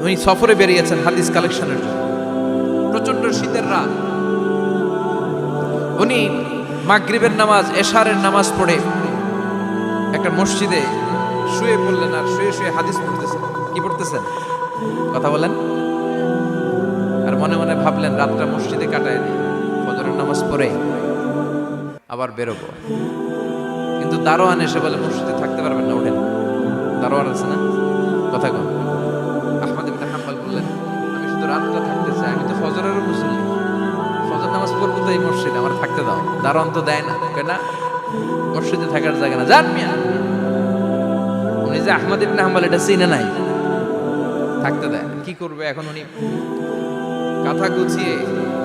উনি সফরে বেরিয়েছেন হাদিস কালেকশনের জন্য। প্রচন্ড শীতের রাত, উনি মাগরিবের নামাজ এশারের নামাজ পড়ে একটা মসজিদে শুয়ে পড়লেন, আর শুয়ে শুয়ে হাদিস পড়তেছেন। কি পড়তেছেন? কথা বলেন। আর মনে মনে ভাবলেন রাতটা মসজিদে কাটায় দিই, ফজরের নামাজ পড়ে আবার বেরোবো। কিন্তু দারোয়ান এসে বলে মসজিদে থাকতে পারবেন না, ওঠেন। দারোয়ান আছে না, কথা কন। আহমদ ইবনে হাম্বল বললেন আমি শুধু রাতটা থাকতে চাই, আমি তো ফজরেরও মুসল্লি, ফজর নামাজ পড়বো তো এই মসজিদে, আমার থাকতে দাও। দারোয়ান তো দেয় না, কেন না মসজিদে থাকার জায়গা না, যান মিয়া। উনি যে আহমদ ইবনে হাম্বল এটা চিনে নাই, থাকতে দেয়। কি করবে এখন? উনি কাঁথা গুছিয়ে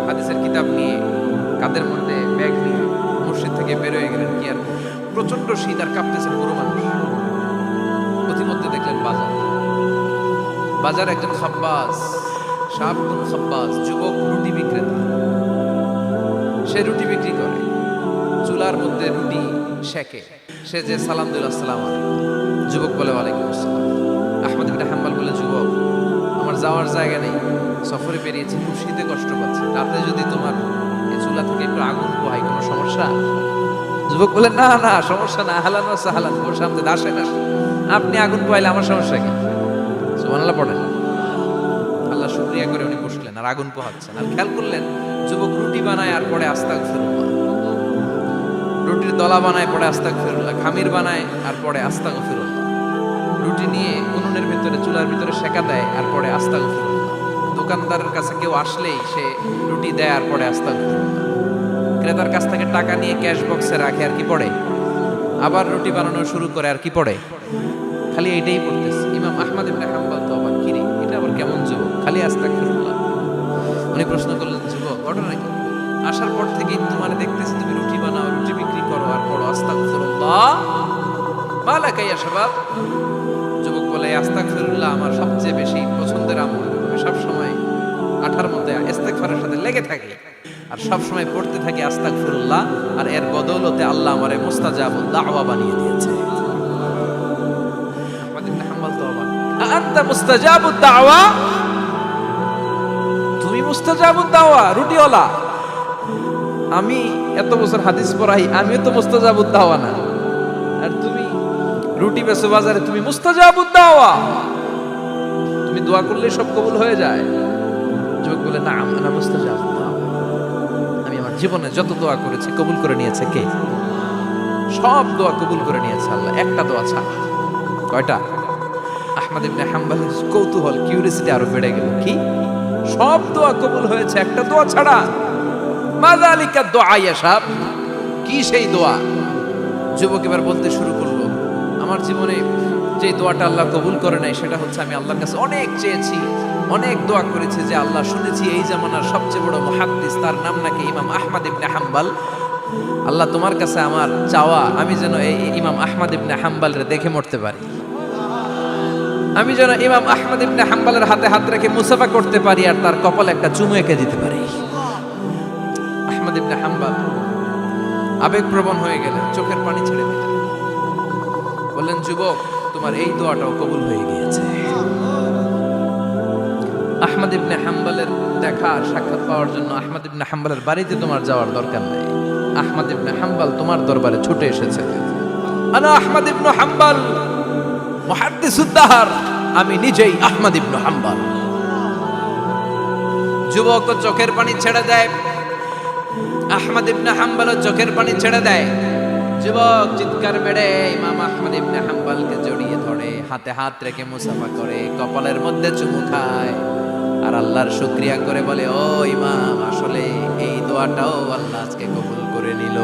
হাদিসের কিতাব নিয়ে কাঁধের মধ্যে ব্যাগ নিয়ে মসজিদ থেকে বের হয়ে গেলেন। কি আর প্রচন্ড শীত, আর কাঁপতেছেন পুরো মানুষ। প্রতিমধ্যে দেখলেন বাজার, বাজার একজন খাব্বাস, শাবুন খাব্বাস, যুবক রুটি বিক্রেতা। সে রুটি বিক্রি করে, চুলার মধ্যে রুটি সেকে। সে যে সালাম দিল আসসালাম আলাইকুম, যুবক বলে ওয়ালাইকুম আসসালাম। আহমদ ইবনে হাম্বল বলে যুবক আমার যাওয়ার জায়গা নেই, সফরে বেরিয়েছি, খুব শীতে কষ্ট পাচ্ছি, রাতে যদি তোমার এই চুলা থেকে একটু আগুন পোহাই কোনো সমস্যা? যুবক বলে না না সমস্যা না, হালান সাহালান, ওর সামনে আসেন আসেন, আপনি আগুন পোহাইলে আমার সমস্যা কি? সুবহানাল্লাহ পড়েন। আল্লাহ শুকরিয়া করে উনি বসলেন আর আগুন পোহাচ্ছেন। আর খেয়াল করলেন যুবক রুটি বানায় আর পরে আস্তাগফিরুল্লাহ, রুটির দলা বানায় পরে আস্তাগফিরুল্লাহ, খামির বানায় আর পরে আস্তাগফিরুল্লাহ, রুটি নিয়ে উনুনের ভিতরে চুলার ভিতরে সেকা দেয় আর পরে আস্তাগফিরুল্লাহ, দোকানদারের কাছে কেউ আসলেই সে রুটি দেয় আর পরে আস্তাগফিরুল্লাহ, ক্রেতার কাছ থেকে টাকা নিয়ে ক্যাশ বক্সে রাখে আর কি পড়ে, আবার রুটি বানানো শুরু করে আর কি পড়ে, খালি এইটাই পড়তেছে। ইমাম আহমদ ইবনে হাম্বল তো অবাক, কিরে এটা আবার কেমন যুবক, খালি আস্তাগফিরুল্লাহ। উনি প্রশ্ন করলেন যুবক ঘটনা কি? আসার পর থেকেই তোমার দেখতেছি তুমি রুটি বানাও, রুটি বিক্রি করো আর পড়ো আস্তাগফিরুল্লাহ, মালাকা ইয়া শাবাব। যুবক বলে আস্তাগফিরুল্লাহ আমার সবচেয়ে বেশি পছন্দের আমল, আমি সবসময় আঠার মধ্যে ইস্তেগফারের সাথে লেগে থাকি আর সবসময় পড়তে থাকি আস্তাগফিরুল্লাহ, আর এর বদৌলতে আল্লাহ আমারে মুস্তাজাবুদ দাওয়া বানিয়ে দিয়েছে। আহমদ ইবনে হাম্বল তো অবাক, আনতা মুস্তাজাবুদ দাওয়া, তুমি মুস্তাজাবুদ দাওয়া রুটিওয়ালা? আমি এত বছর হাদিস পড়াই, আমিও তো মুস্তাজাবুদ দাওয়া না, আর তুমি রুটি বেচো বাজারে, তুমি মুস্তাজাবুদ দাওয়া, তুমি দোয়া করলে সব কবুল হয়ে যায়? যুবক বলে না আনা মুস্তাজাবুদ দাওয়া, আমি আমার জীবনে যত দোয়া করেছি কবুল করে নিয়েছে কে? সব দোয়া কবুল করে নিয়েছে আল্লাহ, একটা দোয়া ছাড়া। কয়টা? আহমদ ইবনে হাম্বলের কৌতূহল, কিউরিওসিটি আরো বেড়ে গেল। কি? সব দোয়া কবুল হয়েছে একটা দোয়া ছাড়া? মাযালিকা দোয়া ইয়া শাব, কি সেই দোয়া? যুবক এবার বলতে শুরু করলো আমার জীবনে যে দোয়াটা আল্লাহ কবুল করে নাই সেটা হচ্ছে আমি আল্লাহর কাছে অনেক চেয়েছি, অনেক দোয়া করেছি যে আল্লাহ শুনেছি এই জামানার সবচেয়ে বড় মুহাদ্দিস, তার নাম নাকি ইমাম আহমদ ইবনে হাম্বল। আল্লাহ তোমার কাছে আমার চাওয়া আমি যেন এই ইমাম আহমদ ইবনে হাম্বলরে দেখে মরতে পারি, আমি যেন ইমাম আহমদ ইবনে হাম্বলের হাতে হাত রেখে মুসাফা করতে পারি আর তার কপালে একটা চুমু এঁকে দিতে পারি। আহমদ ইবনে হাম্বল আবেগপ্রবণ হয়ে গেলেন, চোখের পানি ছেড়ে দিলেন, বললেন যুবক তোমার এই দোয়াটাও কবুল হয়ে গিয়েছে। আহমদ ইবনে হাম্বলের দেখা সাক্ষাৎ পাওয়ার জন্য আহমদ ইবনে হাম্বলের বাড়িতে তোমার যাওয়ার দরকার নেই, আহমদ ইবনে হাম্বল তোমার দরবারে ছুটে এসেছে। আনা আহমদ ইবনে হাম্বল মুহাদ্দিসুদ দাহর, আমি নিজেই আহমদ ইবনে হাম্বল। যুবক চোখের পানি ছেড়ে দেয়, আহমদ ইবনে হাম্বল চোখের পানি ছেড়ে দেয়। যুবক চিৎকার মেরে ইমাম আহমদ ইবনে হাম্বলকে জড়িয়ে ধরে, হাতে হাত রেখে মুসাফা করে, কপালের মধ্যে চুমু খায় আর আল্লাহর শুকরিয়া করে বলে ও ইমাম আসলে এই দোয়াটাও আল্লাহ আজকে কবুল করে নিল।